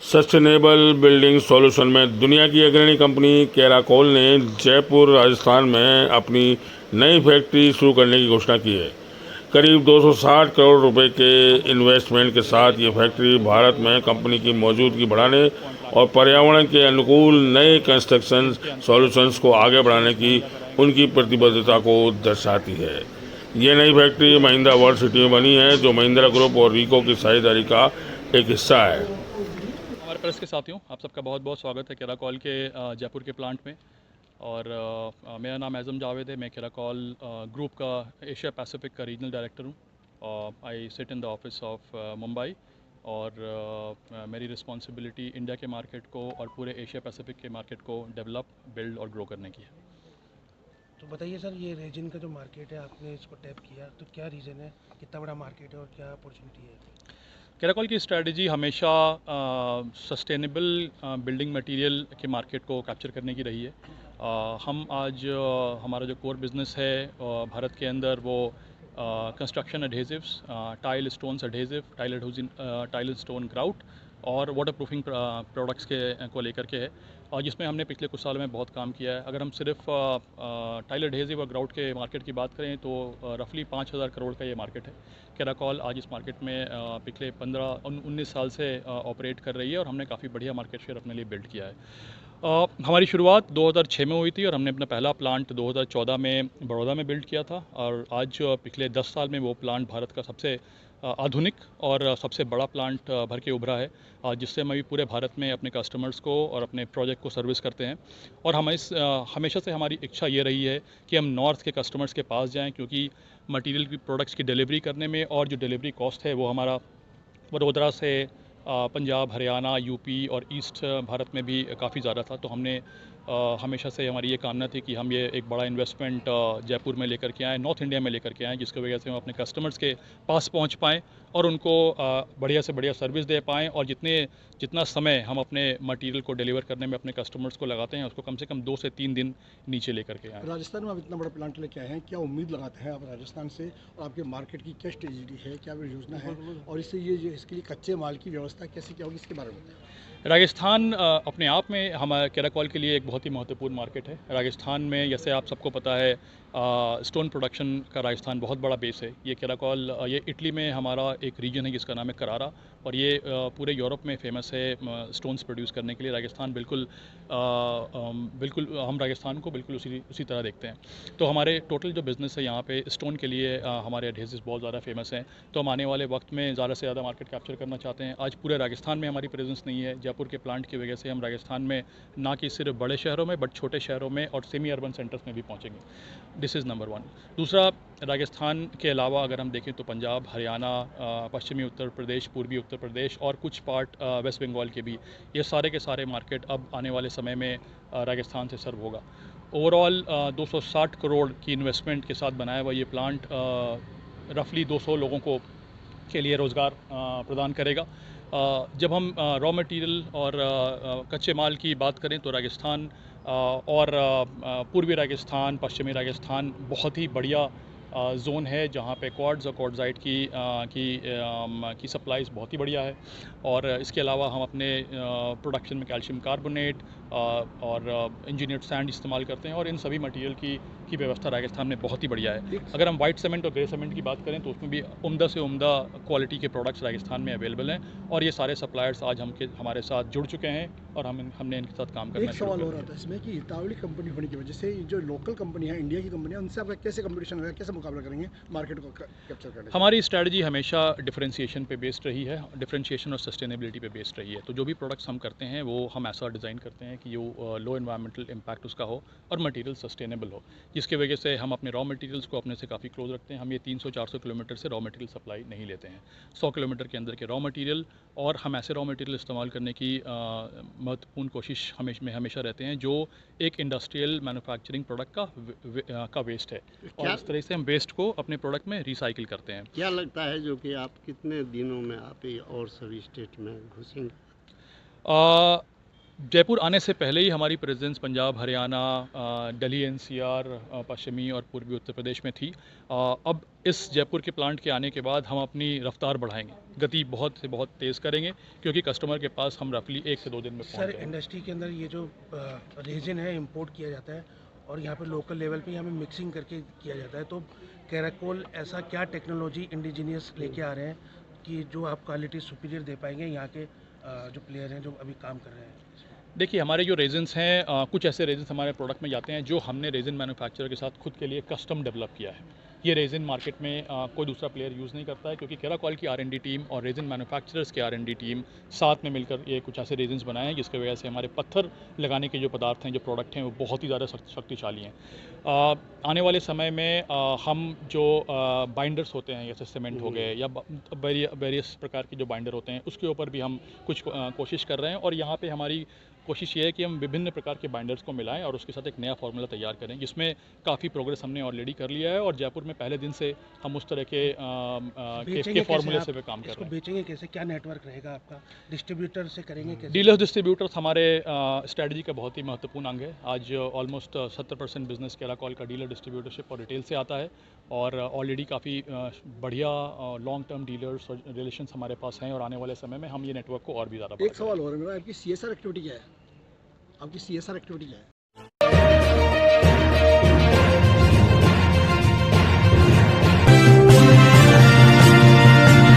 Sustainable building solution में दुनिया की अग्रणी कंपनी केराकोल ने जयपुर राजस्थान में अपनी नई फैक्ट्री शुरू करने की घोषणा की है। करीब 260 करोड़ रुपए के इन्वेस्टमेंट के साथ ये फैक्ट्री भारत में कंपनी की मौजूदगी बढ़ाने और पर्यावरण के अनुकूल नए कंस्ट्रक्शन सॉल्यूशंस को आगे बढ़ाने की उनकी प्रतिबद्धता को दर्शाती है। ये नई फैक्ट्री महिंद्रा वर्ल्ड सिटी में बनी है, जो महिंद्रा ग्रुप और रीको की साझेदारी का एक हिस्सा है। हमारे प्रेस के साथियों, आप सबका बहुत बहुत स्वागत है केराकॉल के जयपुर के प्लांट में। और मेरा नाम एज़म जावेद है। मैं केराकॉल ग्रुप का एशिया पैसिफिक का रीजनल डायरेक्टर हूँ। I sit in the office of Mumbai और मेरी रिस्पॉन्सिबिलिटी इंडिया के मार्केट को और पूरे एशिया पैसिफिक के मार्केट को डेवलप, बिल्ड और ग्रो करने की है। तो बताइए सर, ये रीजन का जो मार्केट है आपने इसको टैप किया, तो क्या रीज़न है, कितना बड़ा मार्केट है और क्या अपॉर्चुनिटी है? केराकॉल की स्ट्रैटेजी हमेशा सस्टेनेबल बिल्डिंग मटेरियल के मार्केट को कैप्चर करने की रही है। हम आज हमारा जो कोर बिज़नेस है भारत के अंदर वो construction adhesives, tile stones adhesive, tile stone grout और वाटर प्रूफिंग प्रोडक्ट्स के को लेकर के है, और जिसमें हमने पिछले कुछ सालों में बहुत काम किया है। अगर हम सिर्फ टाइल एडहेसिव और ग्राउट के मार्केट की बात करें तो रफली 5,000 करोड़ का ये मार्केट है। केराकॉल आज इस मार्केट में पिछले 15-19 साल से ऑपरेट कर रही है और हमने काफ़ी बढ़िया मार्केट शेयर अपने लिए बिल्ड किया है। हमारी शुरुआत 2006 में हुई थी और हमने अपना पहला प्लांट 2014 में बड़ौदा में बिल्ड किया था, और आज पिछले 10 साल में वो प्लांट भारत का सबसे आधुनिक और सबसे बड़ा प्लांट भर के उभरा है, जिससे हम अभी पूरे भारत में अपने कस्टमर्स को और अपने प्रोजेक्ट को सर्विस करते हैं। और हमेशा से हमारी इच्छा ये रही है कि हम नॉर्थ के कस्टमर्स के पास जाएं, क्योंकि मटेरियल की प्रोडक्ट्स की डिलीवरी करने में और जो डिलीवरी कॉस्ट है वो हमारा वडोदरा से पंजाब, हरियाणा, यूपी और ईस्ट भारत में भी काफ़ी ज़्यादा था। तो हमने हमेशा से हमारी ये कामना थी कि हम ये एक बड़ा इन्वेस्टमेंट जयपुर में लेकर के आएँ, नॉर्थ इंडिया में लेकर के आएँ, जिसकी वजह से हम अपने कस्टमर्स के पास पहुंच पाएँ और उनको बढ़िया से बढ़िया सर्विस दे पाएँ। और जितना समय हम अपने मटेरियल को डिलीवर करने में अपने कस्टमर्स को लगाते हैं, उसको कम से कम 2 से 3 दिन नीचे लेकर के आएँ। राजस्थान में आप इतना बड़ा प्लांट लेके आए हैं, क्या उम्मीद लगाते हैं आप राजस्थान से, और आपके मार्केट की क्या स्ट्रेटजी है, क्या योजना है, और इससे ये जो इसके लिए कच्चे माल की व्यवस्था कैसे क्या होगी, इसके बारे में बताएं। राजस्थान अपने आप में हमारे केराकॉल के लिए एक बहुत ही महत्वपूर्ण मार्केट है। राजस्थान में जैसे आप सबको पता है, स्टोन प्रोडक्शन का राजस्थान बहुत बड़ा बेस है। ये केराकॉल ये इटली में हमारा एक रीजन है जिसका नाम है करारा, और ये पूरे यूरोप में फेमस है स्टोन्स प्रोड्यूस करने के लिए। राजस्थान बिल्कुल हम राजस्थान को बिल्कुल उसी तरह देखते हैं। तो हमारे टोटल जो बिज़नेस है यहाँ पे स्टोन के लिए हमारे एडहेसिव्स बहुत ज़्यादा फेमस हैं। तो हम आने वाले वक्त में ज़्यादा से ज़्यादा मार्केट कैप्चर करना चाहते हैं। आज पूरे राजस्थान में हमारी प्रेजेंस नहीं है। जयपुर के प्लांट की वजह से हम राजस्थान में ना कि सिर्फ बड़े शहरों में बट छोटे शहरों में और सेमी अर्बन सेंटर्स में भी पहुँचेंगे। This is number 1। दूसरा, राजस्थान के अलावा अगर हम देखें तो पंजाब, हरियाणा, पश्चिमी उत्तर प्रदेश, पूर्वी उत्तर प्रदेश और कुछ पार्ट वेस्ट बंगाल के भी, ये सारे के सारे मार्केट अब आने वाले समय में राजस्थान से सर्व होगा। ओवरऑल 260 करोड़ की इन्वेस्टमेंट के साथ बनाया हुआ ये प्लांट रफली 200 लोगों को के लिए रोज़गार प्रदान करेगा। जब हम रॉ मटेरियल और कच्चे माल की बात करें तो राजस्थान और पूर्वी राजस्थान, पश्चिमी राजस्थान बहुत ही बढ़िया ज़ोन है, जहाँ पे क्वार्ट्ज़ और क्वार्ट्ज़ाइट की सप्लाईज़ बहुत ही बढ़िया है। और इसके अलावा हम अपने प्रोडक्शन में कैल्शियम कार्बोनेट और इंजीनियर्ड सैंड इस्तेमाल करते हैं, और इन सभी मटेरियल की व्यवस्था राजस्थान में बहुत ही बढ़िया है। अगर हम वाइट सीमेंट और ग्रे सीमेंट की बात करें तो उसमें भी उम्दा से उम्दा क्वालिटी के प्रोडक्ट्स राजस्थान में अवेलेबल हैं, और ये सारे सप्लायर्स आज हमारे साथ जुड़ चुके हैं और हमने इनके साथ काम करना एक शुरू सवाल कर हो दिया। रहा था इसमें कि इतावली कंपनी होने की वजह से जो लोकल कंपनी है, इंडिया की कंपनी है, उनसे आपका कैसे कंपटीशन होगा, कैसे मुकाबला करेंगे मार्केट को कैप्चर करने के? हमारी स्ट्रैटेजी हमेशा डिफरेंशिएशन पे बेस्ड रही है, डिफरेंशिएशन और सस्टेनेबिलिटी पे बेस्ड रही है। तो जो भी प्रोडक्ट्स हम करते हैं वो हम ऐसा डिज़ाइन करते हैं कि वो लो एनवायरमेंटल इम्पैक्ट उसका हो और मटेरियल सस्टेनेबल हो, जिसकी वजह से हम अपने रॉ मटेरियल्स को अपने से काफ़ी क्लोज रखते हैं। हम ये 300-400 किलोमीटर से रॉ मटेरियल सप्लाई नहीं लेते हैं। 100 किलोमीटर के अंदर के रॉ मटेरियल, और हम ऐसे रॉ मटेरियल इस्तेमाल करने की महत्वपूर्ण कोशिश हमेशा रहते हैं जो एक इंडस्ट्रियल मैन्युफैक्चरिंग प्रोडक्ट का वेस्ट है, और इस तरह से हम वेस्ट को अपने प्रोडक्ट में रिसाइकिल करते हैं। क्या लगता है जो कि आप कितने दिनों में आप ये और सभी स्टेट में घुसेंगे? आ, जयपुर आने से पहले ही हमारी प्रेजेंस पंजाब, हरियाणा, दिल्ली एनसीआर, पश्चिमी और पूर्वी उत्तर प्रदेश में थी। अब इस जयपुर के प्लांट के आने के बाद हम अपनी रफ्तार बढ़ाएंगे, गति बहुत से बहुत तेज़ करेंगे, क्योंकि कस्टमर के पास हम रफली 1 से 2 दिन में पहुंच सर जाएंगे। इंडस्ट्री के अंदर ये जो रेजिन है इंपोर्ट किया जाता है और यहाँ पे लोकल लेवल पे यहाँ पे मिक्सिंग करके किया जाता है, तो कैराकोल ऐसा क्या टेक्नोलॉजी इंडिजीनियस लेके आ रहे हैं कि जो आप क्वालिटी सुपीरियर दे पाएंगे यहाँ के जो प्लेयर हैं जो अभी काम कर रहे हैं? देखिए, हमारे जो रेजिन्स हैं, कुछ ऐसे रेजिन्स हमारे प्रोडक्ट में जाते हैं जो हमने रेजिन मैन्युफैक्चरर के साथ खुद के लिए कस्टम डेवलप किया है। ये रेजिन मार्केट में कोई दूसरा प्लेयर यूज़ नहीं करता है, क्योंकि कैराकोल की R&D टीम और रेजिन मैन्युफैक्चरर्स की R&D टीम साथ में मिलकर ये कुछ ऐसे रेजिन्स बनाए हैं, जिसकी वजह से हमारे पत्थर लगाने के जो पदार्थ हैं, जो प्रोडक्ट हैं, वो बहुत ही ज़्यादा शक्तिशाली हैं। आने वाले समय में हम जो बाइंडर्स होते हैं, जैसे सीमेंट हो गए या वेरियस प्रकार के जो बाइंडर होते हैं, उसके ऊपर भी हम कुछ कोशिश कर रहे हैं। और यहाँ पे हमारी कोशिश ये है कि हम विभिन्न प्रकार के बाइंडर्स को मिलाएं और उसके साथ एक नया फार्मूला तैयार करें, जिसमें काफ़ी प्रोग्रेस हमने ऑलरेडी कर लिया है। और जयपुर में पहले दिन से हम उस तरह के बेचेंगे फार्मूले कैसे से आप काम कर इसको रहे हैं। बेचेंगे कैसे, क्या नेटवर्क रहेगा आपका, डिस्ट्रीब्यूटर से करेंगे कैसे? डीलर्स डिस्ट्रीब्यूटर्स हमारे स्ट्रेटजी का बहुत ही महत्वपूर्ण अंग है। आज ऑलमोस्ट 70% बिजनेस कैराकोल का डीलर डिस्ट्रीब्यूटरशिप और रिटेल से आता है, और ऑलरेडी काफ़ी बढ़िया लॉन्ग टर्म डीलर्स और रिलेशंस हमारे पास हैं, और आने वाले समय में हम ये नेटवर्क को और भी ज़्यादा एक सवाल और है मेरा, आपकी CSR एक्टिविटी क्या है? आपकी CSR एक्टिविटी क्या है?